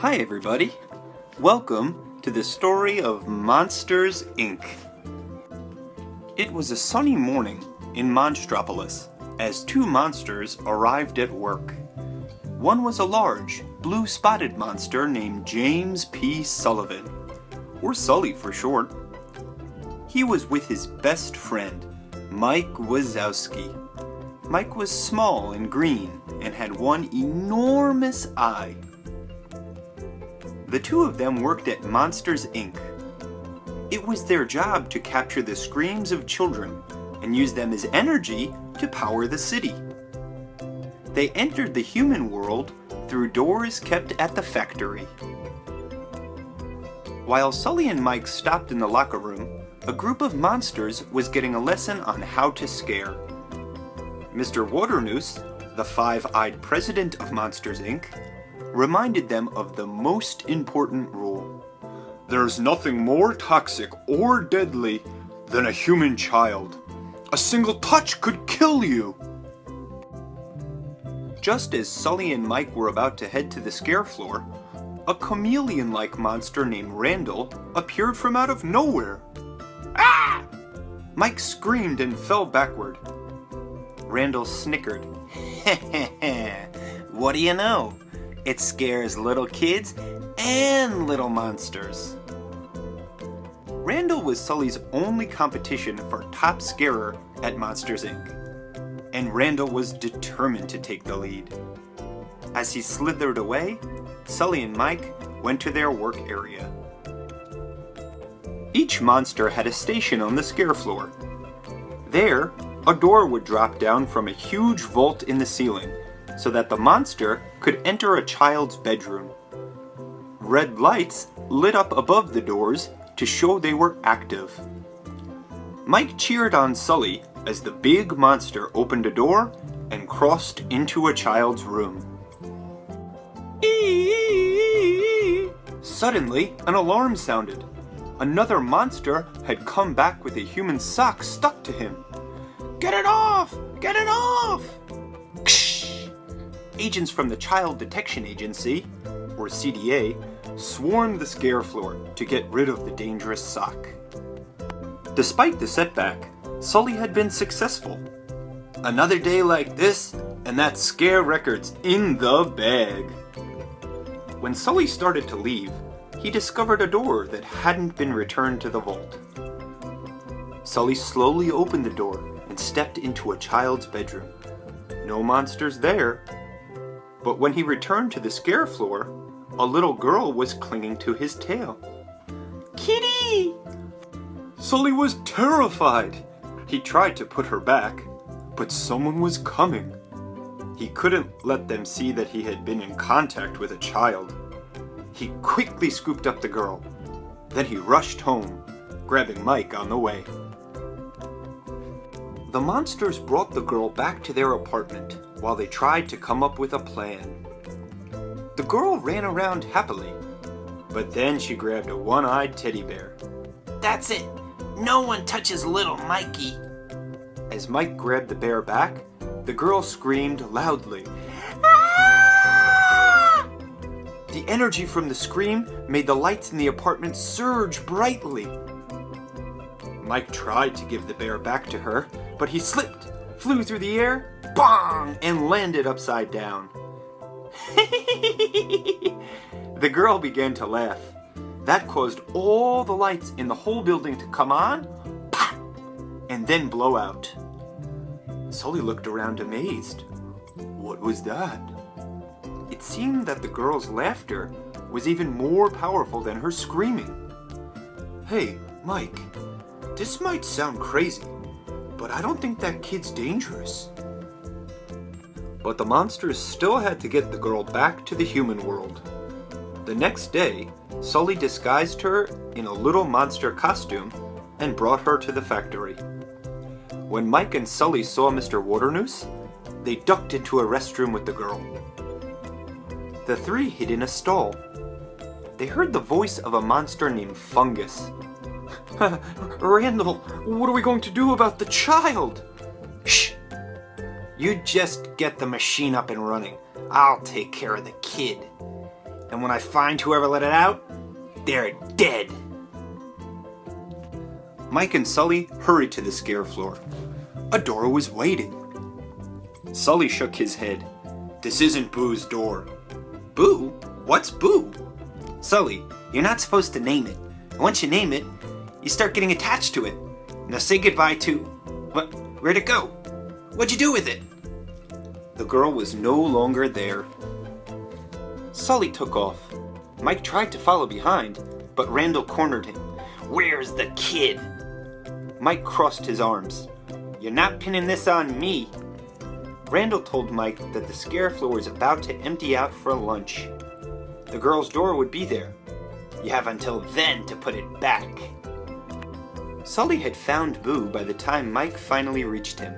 Hi everybody! Welcome to the story of Monsters, Inc. It was a sunny morning in Monstropolis as two monsters arrived at work. One was a large, blue-spotted monster named James P. Sullivan, or Sully for short. He was with his best friend, Mike Wazowski. Mike was small and green and had one enormous eye. The two of them worked at Monsters, Inc. It was their job to capture the screams of children and use them as energy to power the city. They entered the human world through doors kept at the factory. While Sully and Mike stopped in the locker room, a group of monsters was getting a lesson on how to scare. Mr. Waternoose, the five-eyed president of Monsters, Inc., reminded them of the most important rule. There's nothing more toxic or deadly than a human child. A single touch could kill you. Just as Sully and Mike were about to head to the scare floor, a chameleon-like monster named Randall appeared from out of nowhere. Ah! Mike screamed and fell backward. Randall snickered. What do you know? It scares little kids and little monsters. Randall was Sully's only competition for top scarer at Monsters, Inc., and Randall was determined to take the lead. As he slithered away, Sully and Mike went to their work area. Each monster had a station on the scare floor. There, a door would drop down from a huge vault in the ceiling, so that the monster could enter a child's bedroom. Red lights lit up above the doors to show they were active. Mike cheered on Sully as the big monster opened a door and crossed into a child's room. Suddenly, an alarm sounded. Another monster had come back with a human sock stuck to him. Get it off! Get it off! Agents from the Child Detection Agency, or CDA, swarmed the scare floor to get rid of the dangerous sock. Despite the setback, Sully had been successful. Another day like this, and that scare record's in the bag. When Sully started to leave, he discovered a door that hadn't been returned to the vault. Sully slowly opened the door and stepped into a child's bedroom. No monsters there. But when he returned to the scare floor, a little girl was clinging to his tail. Kitty! Sully was terrified. He tried to put her back, but someone was coming. He couldn't let them see that he had been in contact with a child. He quickly scooped up the girl. Then he rushed home, grabbing Mike on the way. The monsters brought the girl back to their apartment while they tried to come up with a plan. The girl ran around happily, but then she grabbed a one-eyed teddy bear. That's it! No one touches little Mikey! As Mike grabbed the bear back, the girl screamed loudly. Ah! The energy from the scream made the lights in the apartment surge brightly. Mike tried to give the bear back to her, but he slipped, flew through the air, bong, and landed upside down. The girl began to laugh. That caused all the lights in the whole building to come on, pop, and then blow out. Sully looked around amazed. What was that? It seemed that the girl's laughter was even more powerful than her screaming. Hey, Mike, this might sound crazy, but I don't think that kid's dangerous. But the monsters still had to get the girl back to the human world. The next day, Sully disguised her in a little monster costume and brought her to the factory. When Mike and Sully saw Mr. Waternoose, they ducked into a restroom with the girl. The three hid in a stall. They heard the voice of a monster named Fungus. Randall, what are we going to do about the child? Shh! You just get the machine up and running. I'll take care of the kid. And when I find whoever let it out, they're dead. Mike and Sully hurried to the scare floor. A door was waiting. Sully shook his head. This isn't Boo's door. Boo? What's Boo? Sully, you're not supposed to name it. And once you name it, you start getting attached to it. Now say goodbye to... What? Where'd it go? What'd you do with it? The girl was no longer there. Sully took off. Mike tried to follow behind, but Randall cornered him. Where's the kid? Mike crossed his arms. You're not pinning this on me. Randall told Mike that the scare floor was about to empty out for lunch. The girl's door would be there. You have until then to put it back. Sully had found Boo by the time Mike finally reached him.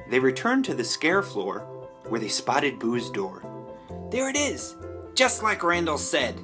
They returned to the scare floor, where they spotted Boo's door. There it is, just like Randall said.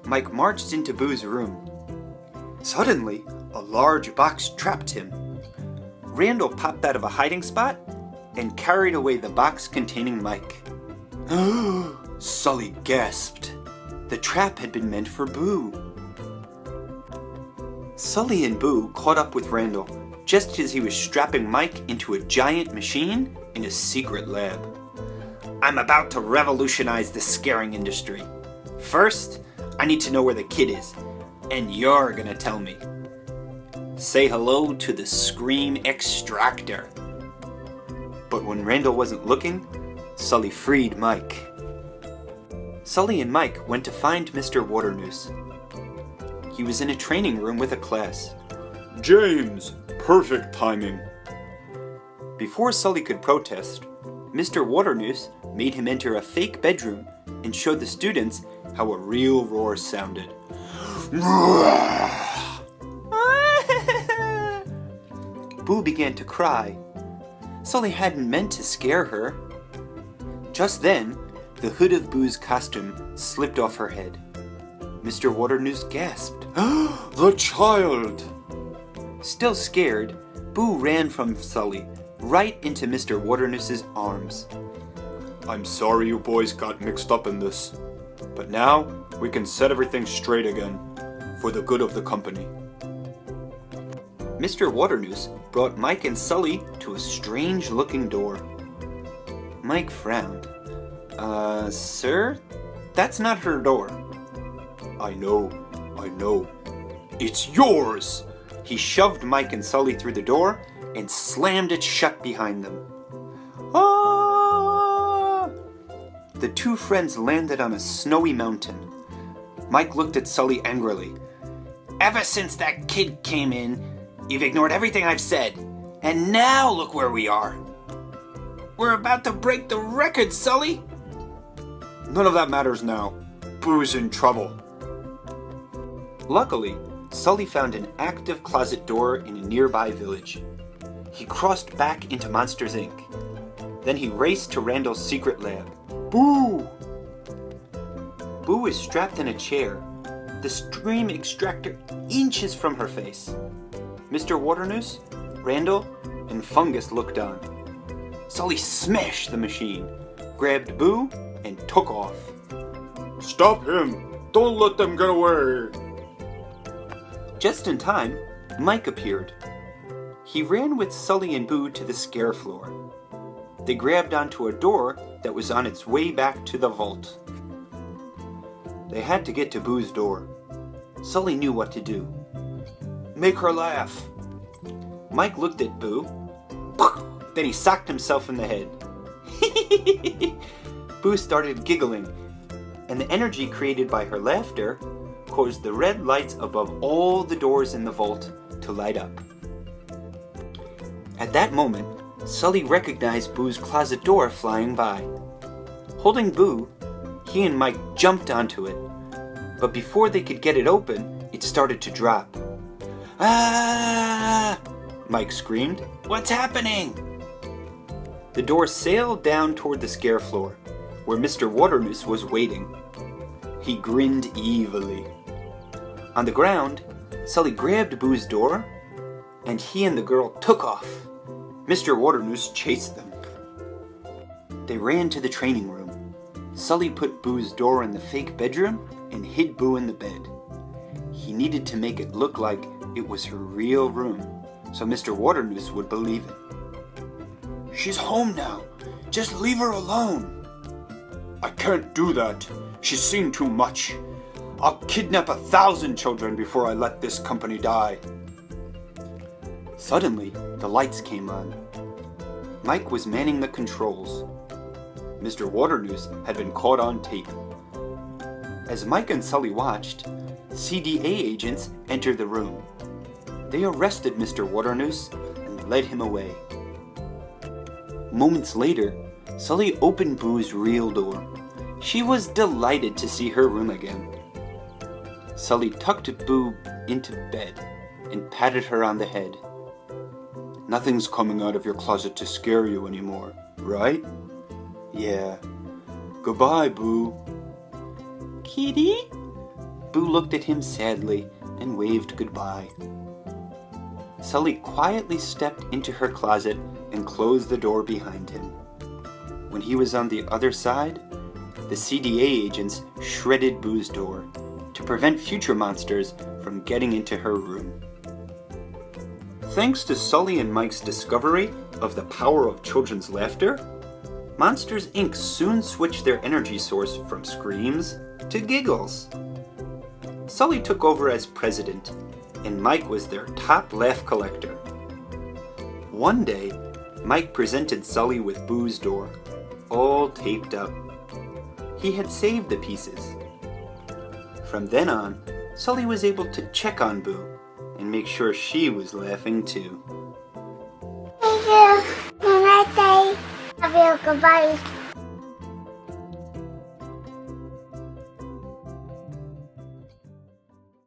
Mike marched into Boo's room. Suddenly, a large box trapped him. Randall popped out of a hiding spot and carried away the box containing Mike. Sully gasped. The trap had been meant for Boo. Sully and Boo caught up with Randall just as he was strapping Mike into a giant machine in a secret lab. I'm about to revolutionize the scaring industry. First, I need to know where the kid is, and you're gonna tell me. Say hello to the Scream Extractor. But when Randall wasn't looking, Sully freed Mike. Sully and Mike went to find Mr. Waternoose. He was in a training room with a class. James, perfect timing. Before Sully could protest, Mr. Waternoose made him enter a fake bedroom and showed the students how a real roar sounded. Boo began to cry. Sully hadn't meant to scare her. Just then, the hood of Boo's costume slipped off her head. Mr. Waternoose gasped. The child! Still scared, Boo ran from Sully right into Mr. Waternoose's arms. I'm sorry you boys got mixed up in this, but now we can set everything straight again, for the good of the company. Mr. Waternoose brought Mike and Sully to a strange-looking door. Mike frowned. Sir? That's not her door. I know. It's yours! He shoved Mike and Sully through the door and slammed it shut behind them. Ah! The two friends landed on a snowy mountain. Mike looked at Sully angrily. Ever since that kid came in, you've ignored everything I've said, and now look where we are. We're about to break the record, Sully! None of that matters now. Boo's in trouble. Luckily, Sully found an active closet door in a nearby village. He crossed back into Monsters, Inc. Then he raced to Randall's secret lab. Boo! Boo was strapped in a chair, the Scream Extractor inches from her face. Mr. Waternoose, Randall, and Fungus looked on. Sully smashed the machine, grabbed Boo, and took off. Stop him! Don't let them get away! Just in time, Mike appeared. He ran with Sully and Boo to the scare floor. They grabbed onto a door that was on its way back to the vault. They had to get to Boo's door. Sully knew what to do. Make her laugh. Mike looked at Boo. Then he socked himself in the head. Boo started giggling, and the energy created by her laughter caused the red lights above all the doors in the vault to light up. At that moment, Sully recognized Boo's closet door flying by. Holding Boo, he and Mike jumped onto it, but before they could get it open, it started to drop. Ah! Mike screamed. What's happening? The door sailed down toward the scare floor, where Mr. Waternoose was waiting. He grinned evilly. On the ground, Sully grabbed Boo's door, and he and the girl took off. Mr. Waternoose chased them. They ran to the training room. Sully put Boo's door in the fake bedroom and hid Boo in the bed. He needed to make it look like it was her real room, so Mr. Waternoose would believe it. "She's home now. Just leave her alone." "I can't do that. She's seen too much. I'll kidnap 1,000 children before I let this company die." Suddenly, the lights came on. Mike was manning the controls. Mr. Waternoose had been caught on tape. As Mike and Sully watched, CDA agents entered the room. They arrested Mr. Waternoose and led him away. Moments later, Sully opened Boo's real door. She was delighted to see her room again. Sully tucked Boo into bed and patted her on the head. "Nothing's coming out of your closet to scare you anymore, right?" "Yeah. Goodbye, Boo." "Kitty?" Boo looked at him sadly and waved goodbye. Sully quietly stepped into her closet and closed the door behind him. When he was on the other side, the CDA agents shredded Boo's door to prevent future monsters from getting into her room. Thanks to Sully and Mike's discovery of the power of children's laughter, Monsters, Inc. soon switched their energy source from screams to giggles. Sully took over as president, and Mike was their top laugh collector. One day, Mike presented Sully with Boo's door, all taped up. He had saved the pieces. From then on, Sully was able to check on Boo and make sure she was laughing too. Thank you. Have a nice day. Love you. Goodbye.